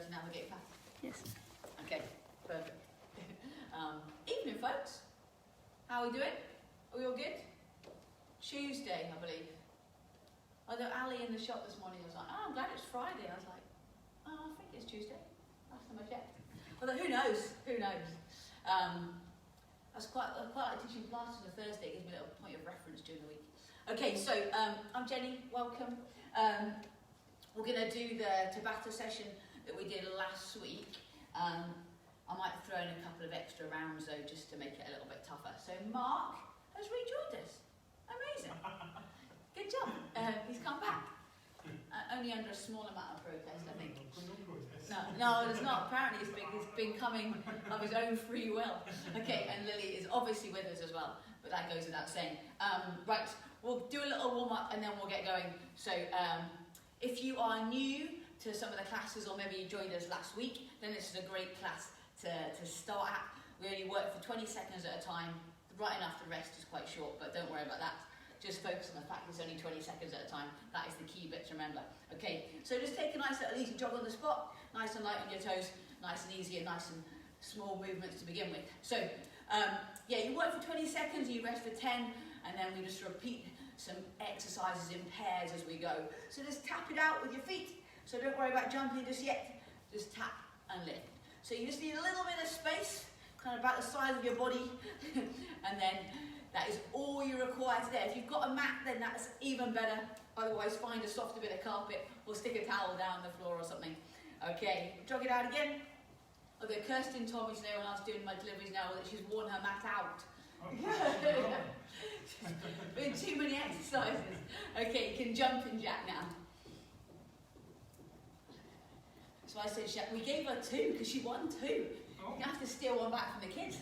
to navigate past? Yes. Okay, perfect. Evening, folks. How are we doing? Are we all good? Tuesday, I believe. Although Ali in the shop this morning was like, oh, I'm glad it's Friday. I was like, oh, I think it's Tuesday. Last time I checked. Although, who knows? Who knows? I quite like teaching classes on a Thursday. It gives me a little point of reference during the week. Okay, so I'm Jenny. Welcome. We're going to do the Tabata session that we did last week. I might throw in a couple of extra rounds though, just to make it a little bit tougher. So Mark has rejoined us. Amazing. Good job. He's come back. Only under a small amount of protest, I think. No, there's not. Apparently he's been coming of his own free will. Okay, and Lily is obviously with us as well, but that goes without saying. Right, we'll do a little warm-up and then we'll get going. So if you are new to some of the classes, or maybe you joined us last week, then this is a great class to start at. We only work for 20 seconds at a time. Right enough, the rest is quite short, but don't worry about that. Just focus on the fact it's only 20 seconds at a time. That is the key bit to remember. Okay, so just take a nice little easy jog on the spot, nice and light on your toes, nice and easy and nice and small movements to begin with. So, yeah, you work for 20 seconds, you rest for 10, and then we just repeat some exercises in pairs as we go. So just tap it out with your feet. So don't worry about jumping just yet. Just tap and lift. So you just need a little bit of space, kind of about the size of your body, and then that is all you require today. If you've got a mat, then that's even better. Otherwise, find a softer bit of carpet or stick a towel down the floor or something. Okay, jog it out again. Although Kirsten told me today when I was doing my deliveries now that she's worn her mat out. Been too many exercises. Okay, you can jump and jack now. So I said, we gave her 2 because she won 2. You have to steal one back from the kids.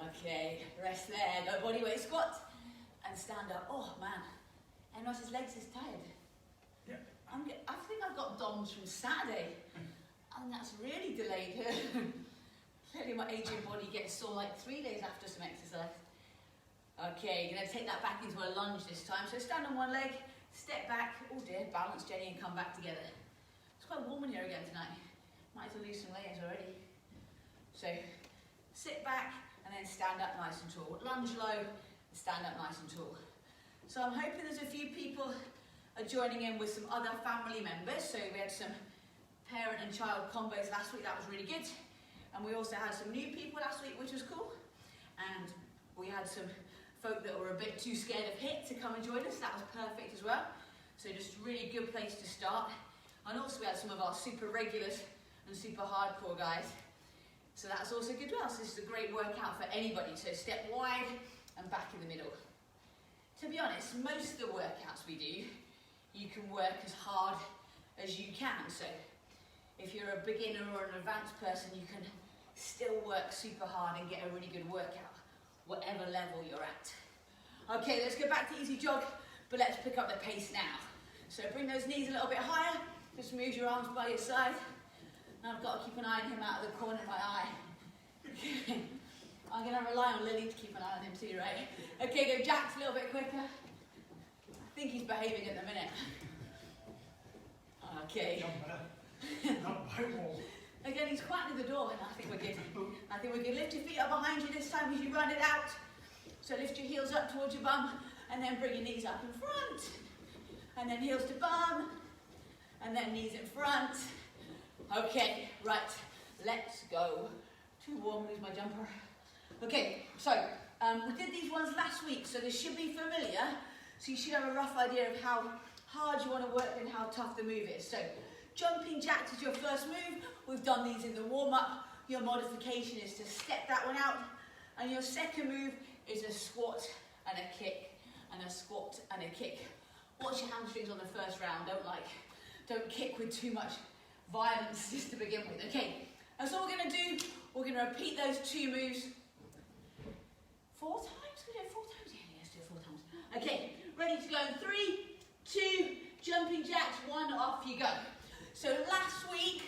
Okay, rest there. Go body weight squat and stand up. Oh man, and Ross's legs is tired. Yeah. I think I've got DOMS from Saturday, and that's really delayed. Clearly, my aging body gets sore like 3 days after some exercise. Okay, you're going to take that back into a lunge this time. So stand on one leg, step back. Oh dear, balance Jenny and come back together. It's quite warm in here again tonight. Might as well lose some layers already. So sit back and then stand up nice and tall. Lunge low, stand up nice and tall. So I'm hoping there's a few people are joining in with some other family members. So we had some parent and child combos last week. That was really good. And we also had some new people last week, which was cool. And we had some folk that were a bit too scared of HIIT to come and join us. That was perfect as well. So just really good place to start. And also we had some of our super regulars and super hardcore guys. So that's also good as well. So this is a great workout for anybody. So step wide and back in the middle. To be honest, most of the workouts we do, you can work as hard as you can. So if you're a beginner or an advanced person, you can still work super hard and get a really good workout, whatever level you're at. Okay, let's go back to easy jog, but let's pick up the pace now. So bring those knees a little bit higher. Just move your arms by your side. And I've got to keep an eye on him out of the corner of my eye. I'm going to rely on Lily to keep an eye on him too, right? Okay, go jacks a little bit quicker. I think he's behaving at the minute. Okay. Again, he's quiet at the door, and I think we're good. I think we're good. Lift your feet up behind you this time as you run it out. So lift your heels up towards your bum, and then bring your knees up in front. And then heels to bum, and then knees in front. Okay, right, let's go. Too warm, lose my jumper. Okay, so we did these ones last week, so they should be familiar. So you should have a rough idea of how hard you want to work and how tough the move is. So jumping jacks is your first move. We've done these in the warm-up. Your modification is to step that one out. And your second move is a squat and a kick, and a squat and a kick. Watch your hamstrings on the first round. Don't kick with too much violence just to begin with. Okay, that's all we're going to do. We're going to repeat those 2 moves 4 times. Can we do it 4 times? Yeah, let's do it 4 times. Okay, ready to go in 3, 2, jumping jacks, 1, off you go. So last week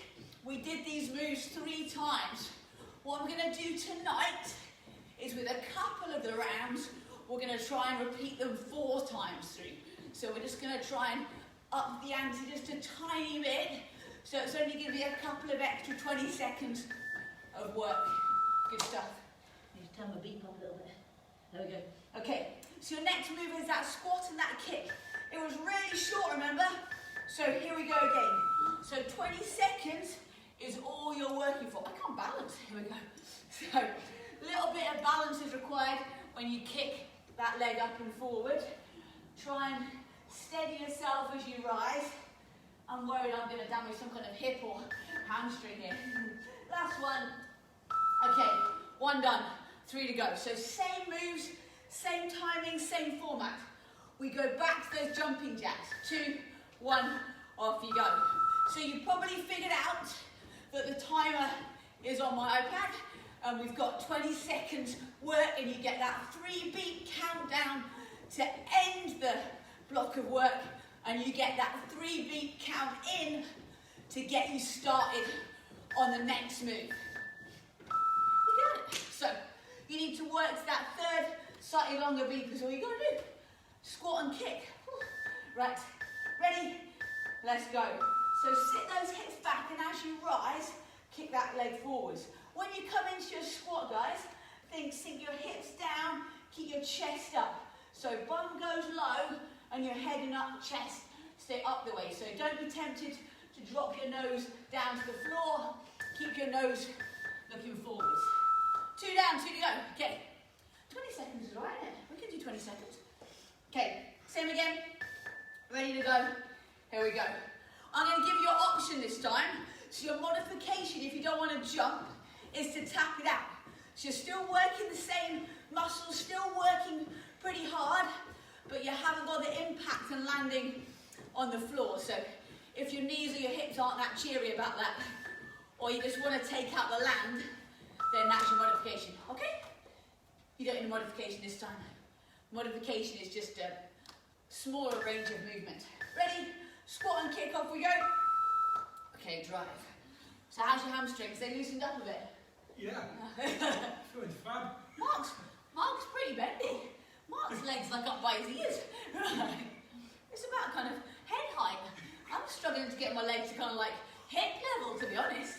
we did these moves 3 times. What I'm going to do tonight is, with a couple of the rounds, we're going to try and repeat them 4 times through. So we're just going to try and up the ante just a tiny bit. So it's only going to be a couple of extra 20 seconds of work. Good stuff. Need to turn my beat up a little bit. There we go. Okay, so your next move is that squat and that kick. It was really short, remember? So here we go again. So 20 seconds is all you're working for. I can't balance. Here we go. So a little bit of balance is required when you kick that leg up and forward. Try and steady yourself as you rise. I'm worried I'm going to damage some kind of hip or hamstring here. Last one. Okay, one done. 3 to go. So same moves, same timing, same format. We go back to those jumping jacks. 2, 1, off you go. So you've probably figured out that the timer is on my iPad and we've got 20 seconds work and you get that 3-beat countdown to end the block of work and you get that 3-beat count in to get you started on the next move. You got it. So you need to work to that third, slightly longer beat because all you got to do, squat and kick. Right, ready? Let's go. So sit those hips back and as you rise, kick that leg forwards. When you come into your squat, guys, sink your hips down, keep your chest up. So bum goes low and you're heading up, chest stay up the way. So don't be tempted to drop your nose down to the floor. Keep your nose looking forwards. 2 down, 2 to go. Okay, 20 seconds is all right, isn't it? We can do 20 seconds. Okay, same again. Ready to go. Here we go. I'm going to give you an option this time. So your modification, if you don't want to jump, is to tap it out. So you're still working the same muscles, still working pretty hard, but you haven't got the impact and landing on the floor. So if your knees or your hips aren't that cheery about that, or you just want to take out the land, then that's your modification, okay? You don't need a modification this time. Modification is just a smaller range of movement. Ready? Squat and kick, off we go. Okay, drive. So how's your hamstrings? They loosened up a bit? Yeah, feeling fab. Mark's pretty bendy. Mark's legs like up by his ears. Right. It's about kind of head height. I'm struggling to get my legs to kind of like hip level, to be honest.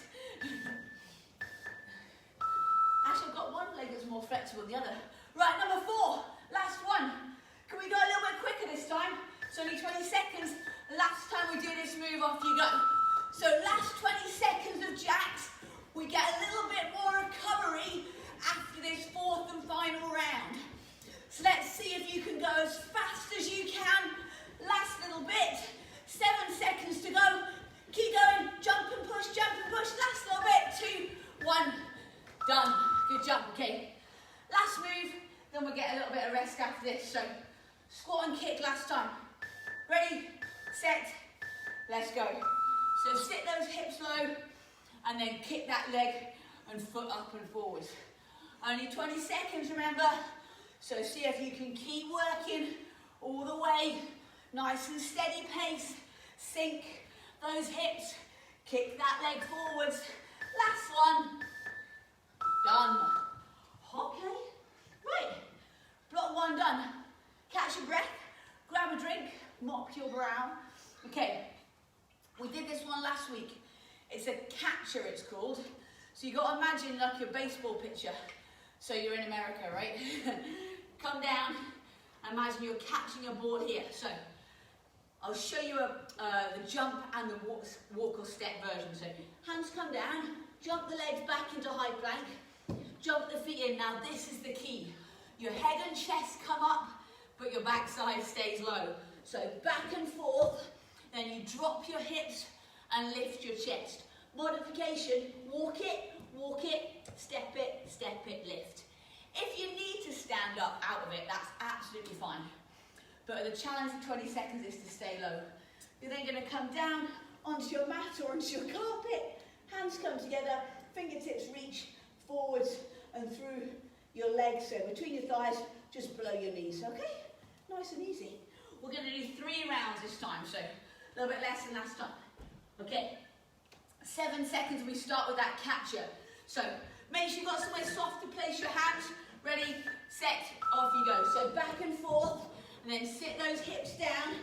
Actually, I've got one leg that's more flexible than the other. Right, number 4, last one. Can we go a little bit quicker this time? It's only 20 seconds. Last time we do this move, off you go. So last 20 seconds of jacks. We get a little bit more recovery after this 4th and final round. So let's see if you can go as fast as you can. Last little bit. 7 seconds to go. Keep going. Jump and push, jump and push. Last little bit. 2, 1. Done. Good job. Okay. Last move. Then we'll get a little bit of rest after this. So squat and kick last time. Ready, set, let's go. So sit those hips low and then kick that leg and foot up and forwards. Only 20 seconds, remember? So see if you can keep working all the way. Nice and steady pace. Sink those hips. Kick that leg forwards. Last one. Done. Okay. Right. Block 1 done. Catch your breath. Grab a drink. Mop your brow. Okay. We did this one last week. It's a catcher, it's called. So you got to imagine like your baseball pitcher. So you're in America, right? Come down. Imagine you're catching a ball here. So I'll show you the jump and the walk or step version. So hands come down, jump the legs back into high plank, jump the feet in. Now this is the key. Your head and chest come up, but your backside stays low. So back and forth, then you drop your hips and lift your chest. Modification, walk it, step it, lift. If you need to stand up out of it, that's absolutely fine. But the challenge of 20 seconds is to stay low. You're then going to come down onto your mat or onto your carpet, hands come together, fingertips reach forwards and through your legs, so between your thighs, just below your knees, okay? Nice and easy. We're going to do 3 rounds this time, so a little bit less than last time. Okay, 7 seconds, we start with that catcher. So make sure you've got somewhere soft to place your hands. Ready, set, off you go. So back and forth, and then sit those hips down.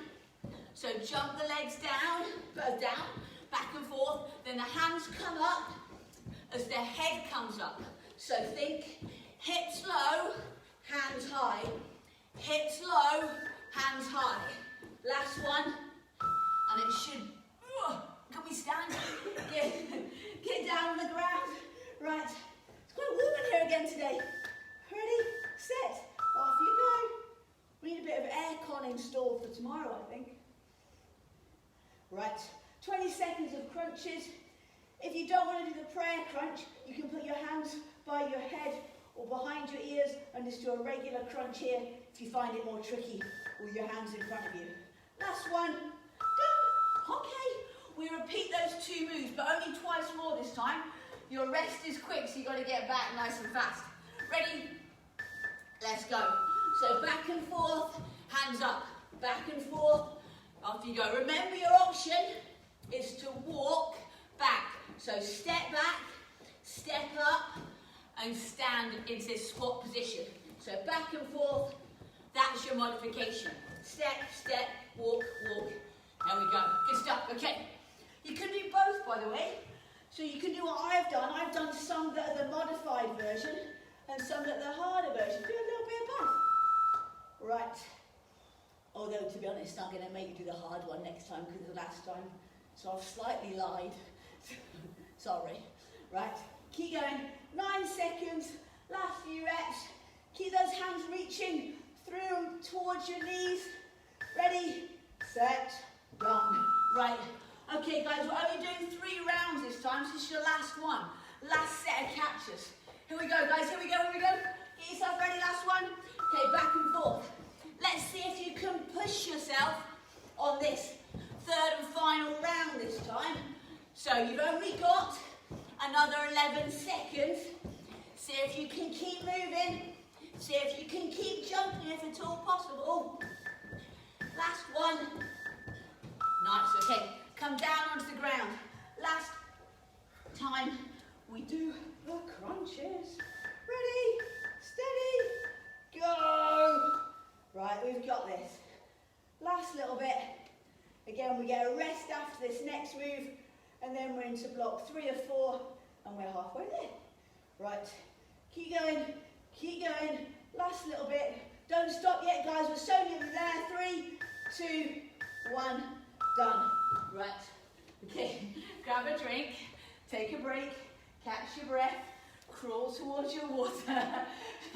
So jump the legs down, back and forth. Then the hands come up as the head comes up. So think hips low, hands high. Hips low, hands high. Last one. And it should, can we stand? Get down on the ground. Right. It's quite warm in here again today. Ready, set, off you go. We need a bit of aircon installed for tomorrow, I think. Right, 20 seconds of crunches. If you don't want to do the prayer crunch, you can put your hands by your head or behind your ears and just do a regular crunch here if you find it more tricky with your hands in front of you. Last one. Done. Okay, we repeat those 2 moves, but only twice more this time. Your rest is quick, so you've got to get back nice and fast. Ready? Let's go. So back and forth, hands up, back and forth. Off you go. Remember your option is to walk back. So step back, step up, and stand into this squat position. So back and forth, that's your modification. Step, step, walk, walk. There we go. Good stuff. Okay. You can do both, by the way. So you can do what I've done. I've done some that are the modified version and some that are the harder version. Do a little bit of both. Right. Although, to be honest, I'm going to make you do the hard one next time because the last time. So I've slightly lied. Sorry. Right. Keep going. 9 seconds. Last few reps. Keep those hands reaching through towards your knees. Ready, set, done. Right. Okay, guys, we're only doing 3 rounds this time, so this is your last one. Last set of catches. Here we go, guys. Here we go, here we go. Get yourself ready, last one. Okay, back and forth. Let's see if you can push yourself on this 3rd and final round this time. So you've only got another 11 seconds. See if you can keep moving. See if you can keep jumping if at all possible. Last one. Nice, okay. Come down onto the ground. Last time we do the crunches. Ready, steady, go. Right, we've got this. Last little bit. Again, we get a rest after this next move, and then we're into block 3 or 4, and we're halfway there. Right, keep going, last little bit. Don't stop yet, guys, we're so nearly there. 3, 2, 1, done. Right, okay, grab a drink, take a break, catch your breath, crawl towards your water,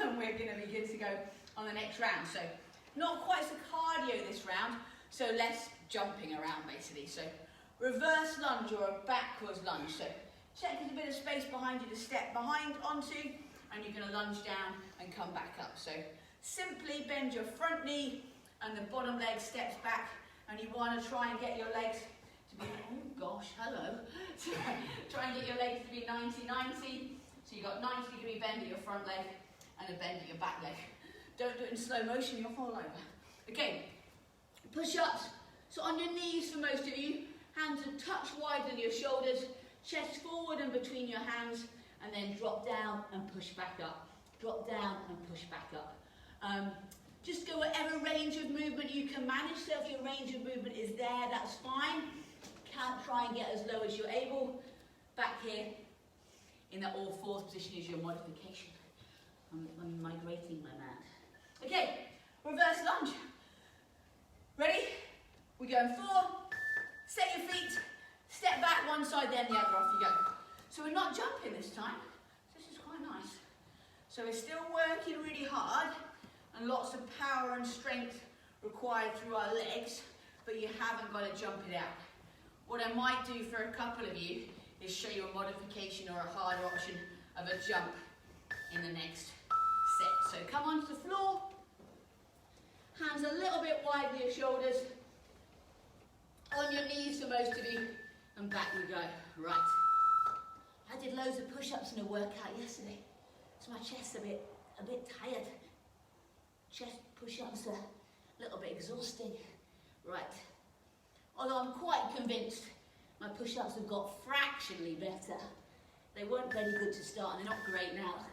and we're going to be good to go on the next round. So, not quite so cardio this round, so less jumping around basically. So, reverse lunge or a backwards lunge. So, check there's a bit of space behind you to step behind onto, and you're going to lunge down and come back up. So, simply bend your front knee and the bottom leg steps back, and you want to try and get your legs to be, oh gosh, hello. Try and get your legs to be 90-90. So you've got 90-degree bend at your front leg and a bend at your back leg. Don't do it in slow motion, you'll fall over. Okay, push-ups. So on your knees for most of you, hands are touch wider than your shoulders, chest forward and between your hands, and then drop down and push back up. Drop down and push back up. Just go whatever range of movement you can manage. So if your range of movement is there, that's fine. Can't try and get as low as you're able. Back here in that all fours position is your modification. I'm migrating my mat. Okay, reverse lunge. Ready? We go in 4. Set your feet. Step back one side, then the other. Off you go. So we're not jumping this time. This is quite nice. So we're still working really hard, and lots of power and strength required through our legs, but you haven't got to jump it out. What I might do for a couple of you is show you a modification or a harder option of a jump in the next set. So come onto the floor, hands a little bit wide to your shoulders, on your knees for most of you, and back we go. Right. I did loads of push-ups in a workout yesterday, so my chest's a bit tired. Chest push-ups are a little bit exhausting. Right. Although I'm quite convinced my push-ups have got fractionally better. They weren't very good to start, and they're not great now,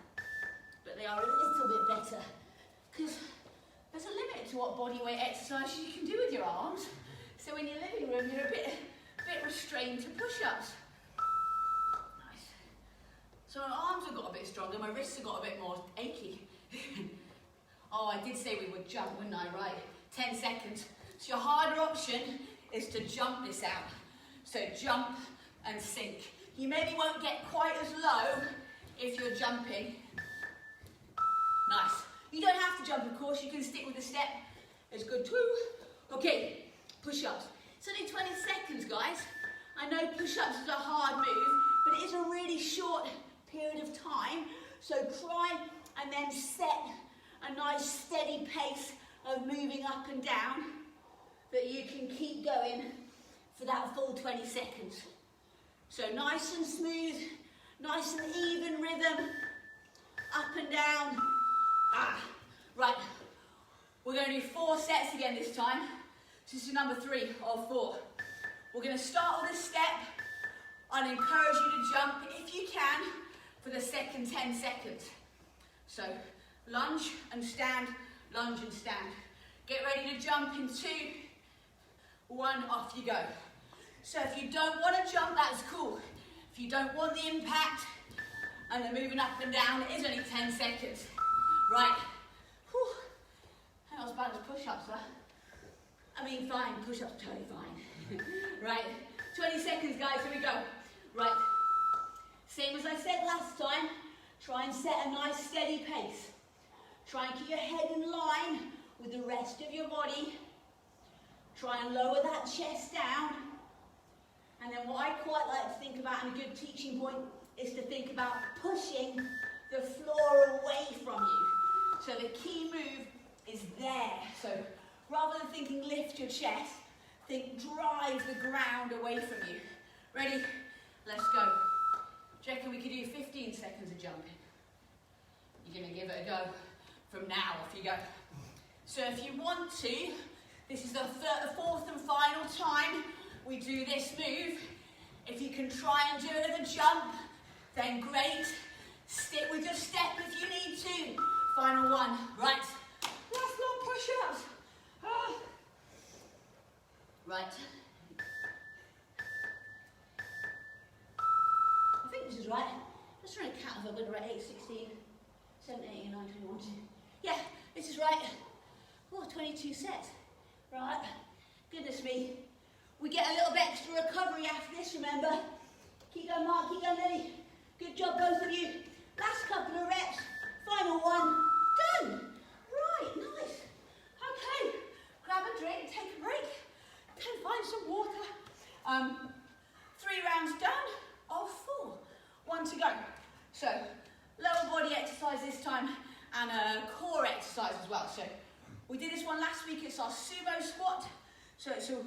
but they are a little bit better, because there's a limit to what bodyweight exercise you can do with your arms. So in your living room, you're a bit restrained to push stronger. My wrists have got a bit more achy. Oh, I did say we would jump, wouldn't I? Right, 10 seconds. So your harder option is to jump this out. So jump and sink. You maybe won't get quite as low if you're jumping. Nice. You don't have to jump, of course. You can stick with the step. It's good too. Okay, push-ups. It's only 20 seconds, guys. I know push-ups is a hard move, but it is a really short period of time. So try and then set a nice steady pace of moving up and down that you can keep going for that full 20 seconds. So nice and smooth, nice and even rhythm, up and down. Right, we're going to do 4 sets again this time. This is number 3 of 4. We're going to start with a step. I'll encourage you to jump if you can for the second 10 seconds. So lunge and stand, lunge and stand. Get ready to jump in 2, 1, off you go. So if you don't want to jump, that's cool. If you don't want the impact and the moving up and down, it is only 10 seconds. Right. Whew. Not as bad as push-ups, huh? I mean, fine, push-ups are totally fine. Right, 20 seconds, guys, here we go. Right, same as I said last time, try and set a nice steady pace. Try and keep your head in line with the rest of your body. Try and lower that chest down. And then what I quite like to think about, and a good teaching point, is to think about pushing the floor away from you. So the key move is there. So rather than thinking lift your chest, think drive the ground away from you. Ready? Let's go. Do you reckon we could do 15 seconds of jumping? You're going to give it a go from now, off you go. So if you want to, this is the 4th and final time we do this move. If you can try and do another jump, then great. Stick with your step if you need to. Final one. Right. Last long push-ups. Right. I think this is right. Just trying to count if I've got it right. 8, 16, 17, 18, 19, 21, 22. Yeah, this is right. Oh, 22 sets. Right. Goodness me. We get a little bit extra recovery after this, remember? Keep going, Mark. Keep going, Lily. Good job, both of you. Last couple of reps. Final one. Done. Right, nice. Okay. Grab a drink, take a break. Go find some water. 3 rounds done of 4. 1 to go. So, lower body exercise this time and a core exercise as well. So, we did this one last week. It's our sumo squat. So, it's a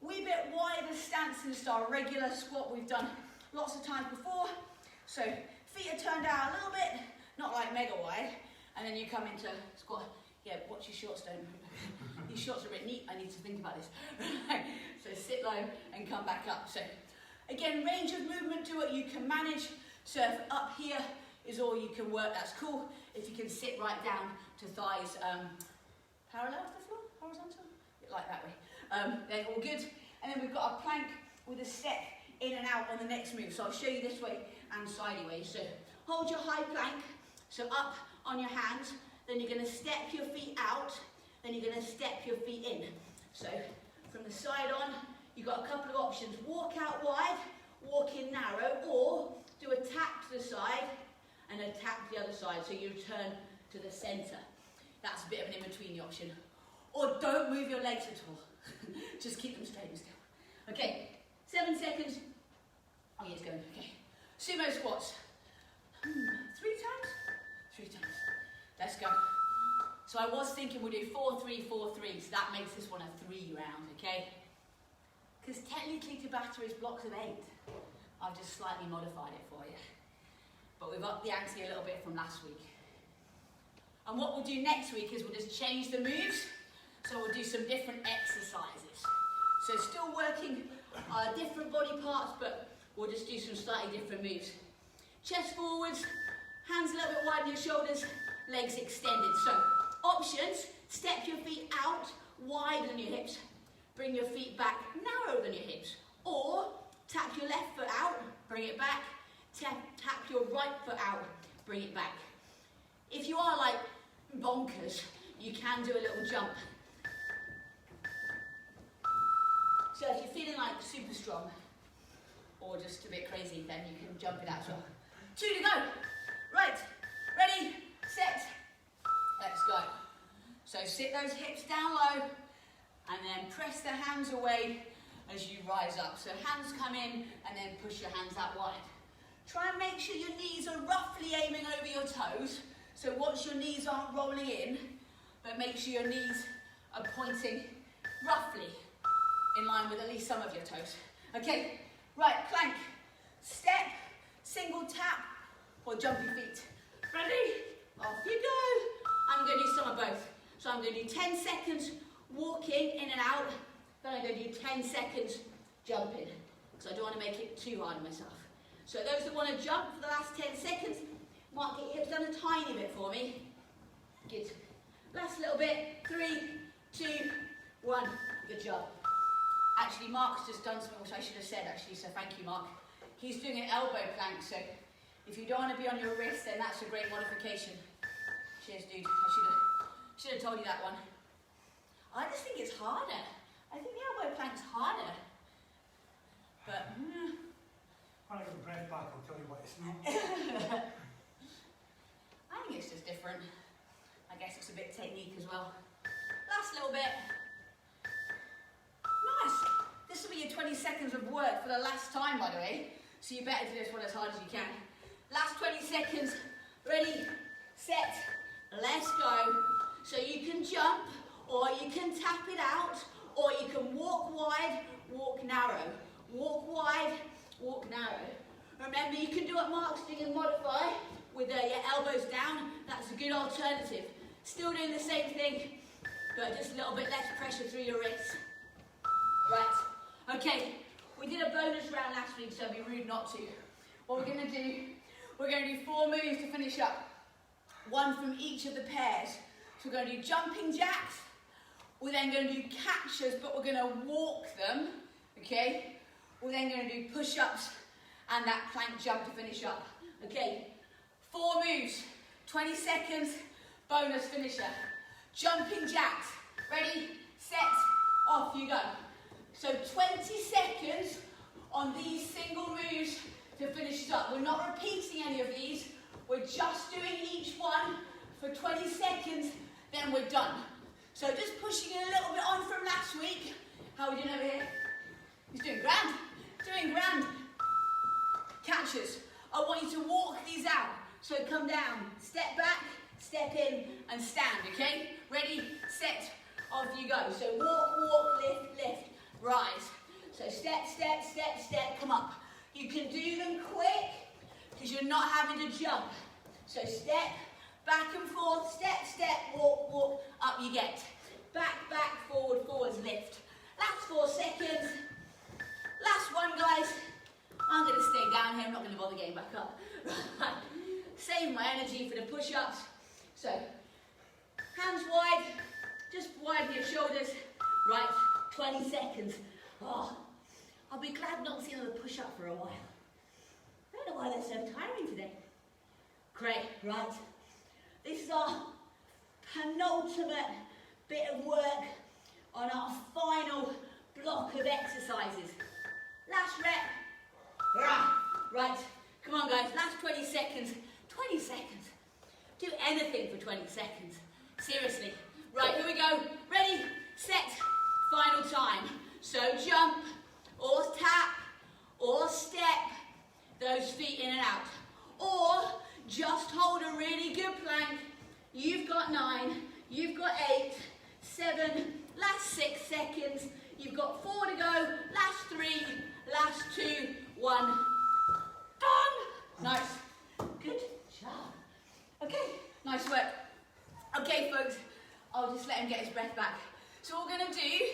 wee bit wider stance than just our regular squat we've done lots of times before. So, feet are turned out a little bit, not like mega wide. And then you come into squat. Yeah, watch your shorts, don't These shorts are a bit neat, I need to think about this. So sit low and come back up. So again, range of movement, do what you can manage. So if up here is all you can work, that's cool. If you can sit right down to thighs parallel to the floor, horizontal, like that way. They're all good. And then we've got a plank with a step in and out on the next move. So I'll show you this way and sideways. So hold your high plank, so up on your hands, then you're going to step your feet out, then you're going to step your feet in. So from the side on, you've got a couple of options. Walk out wide, walk in narrow, or do a tap to the side and a tap to the other side, so you turn to the centre. That's a bit of an in-between option. Or don't move your legs at all. Just keep them straight and still. Okay, 7 seconds. Oh, yeah, it's going. Okay. Sumo squats. 3 times? 3 times. Let's go. So I was thinking we'll do 4, 3, 4, 3. So that makes this one a 3 round, okay? Because technically Tabata is blocks of 8. I've just slightly modified it for you. But we've upped the ante a little bit from last week. And what we'll do next week is we'll just change the moves. So we'll do some different exercises. So still working different body parts, but we'll just do some slightly different moves. Chest forwards, hands a little bit wide on your shoulders, legs extended. So options, step your feet out wide than your hips, bring your feet back narrower than your hips, or tap your left foot out, bring it back, tap your right foot out, bring it back. If you are like bonkers, you can do a little jump. So if you're feeling like super strong, or just a bit crazy, then you can jump it out as well. 2 to go. Right, ready, set, let's go. So sit those hips down low, and then press the hands away as you rise up. So hands come in, and then push your hands out wide. Try and make sure your knees are roughly aiming over your toes. So watch your knees aren't rolling in, but make sure your knees are pointing roughly in line with at least some of your toes. Okay, right, plank, step, single tap, or jumpy feet. Ready? Off you go. I'm going to do some of both. So I'm going to do 10 seconds walking in and out, then I'm going to do 10 seconds jumping, because I don't want to make it too hard on myself. So those that want to jump for the last 10 seconds, Mark, get your hips down a tiny bit for me. Good. Last little bit. 3, 2, 1. Good job. Actually, Mark's just done something which I should have said, actually, so thank you, Mark. He's doing an elbow plank, so if you don't want to be on your wrist, then that's a great modification. Cheers, dude. I should have told you that one. I just think it's harder. I think the elbow plank's harder. But, When I get the breath back, I'll tell you what it's not. I think it's just different. I guess it's a bit technique as well. Last little bit. Nice. This will be your 20 seconds of work for the last time, by the way. So you better do this one as hard as you can. Last 20 seconds. Ready, set, let's go. So you can jump, or you can tap it out, or you can walk wide, walk narrow. Walk wide, walk narrow. Remember, you can do what Mark's doing and modify with your elbows down. That's a good alternative. Still doing the same thing, but just a little bit less pressure through your wrists. Right, okay, we did a bonus round last week, so it'd be rude not to. What we're going to do, we're going to do 4 moves to finish up. 1 from each of the pairs. So we're going to do jumping jacks. We're then going to do catchers, but we're going to walk them, okay? We're then going to do push-ups and that plank jump to finish up. Okay, 4 moves, 20 seconds, bonus finisher. Jumping jacks, ready, set, off you go. So 20 seconds on these single moves to finish it up. We're not repeating any of these, we're just doing each one for 20 seconds, then we're done. So just pushing it a little bit on from last week. How are we doing over here? He's doing grand. Doing grand. Catchers. I want you to walk these out. So come down, step back, step in, and stand, okay? Ready, set, off you go. So walk, walk, lift, lift, rise. So step, step, step, step, come up. You can do them quick, because you're not having to jump. So step, back and forth, step, step, walk, walk, up you get. Back, back, forward, forwards, lift. Last 4 seconds. Last one, guys. I'm going to stay down here. I'm not going to bother getting back up. Right. Save my energy for the push-ups. So, hands wide. Just widen your shoulders. Right, 20 seconds. Oh, I'll be glad not to see another push-up for a while. I don't know why they're so tiring today. Great, right. This is our penultimate bit of work on our final block of exercises. Last rep. Right, come on guys, last 20 seconds. 20 seconds. Do anything for 20 seconds. Seriously. Right, here we go. Ready, set, final time. So jump, or tap, or step those feet in and out. Or just hold a really good plank. You've got 9, you've got 8, 7, last 6 seconds. You've got 4 to go, last 3, last 2, 1. Done! Nice. Good job. Okay, nice work. Okay, folks, I'll just let him get his breath back. So what we're going to do,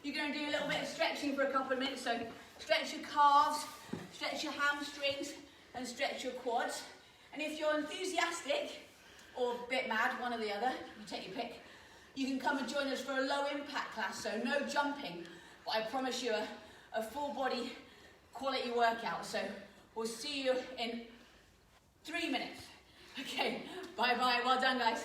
you're going to do a little bit of stretching for a couple of minutes. So stretch your calves, stretch your hamstrings, and stretch your quads. And if you're enthusiastic, or a bit mad, one or the other, you take your pick, you can come and join us for a low impact class, so no jumping, but I promise you a full body quality workout. So we'll see you in 3 minutes. Bye bye. Well done, guys.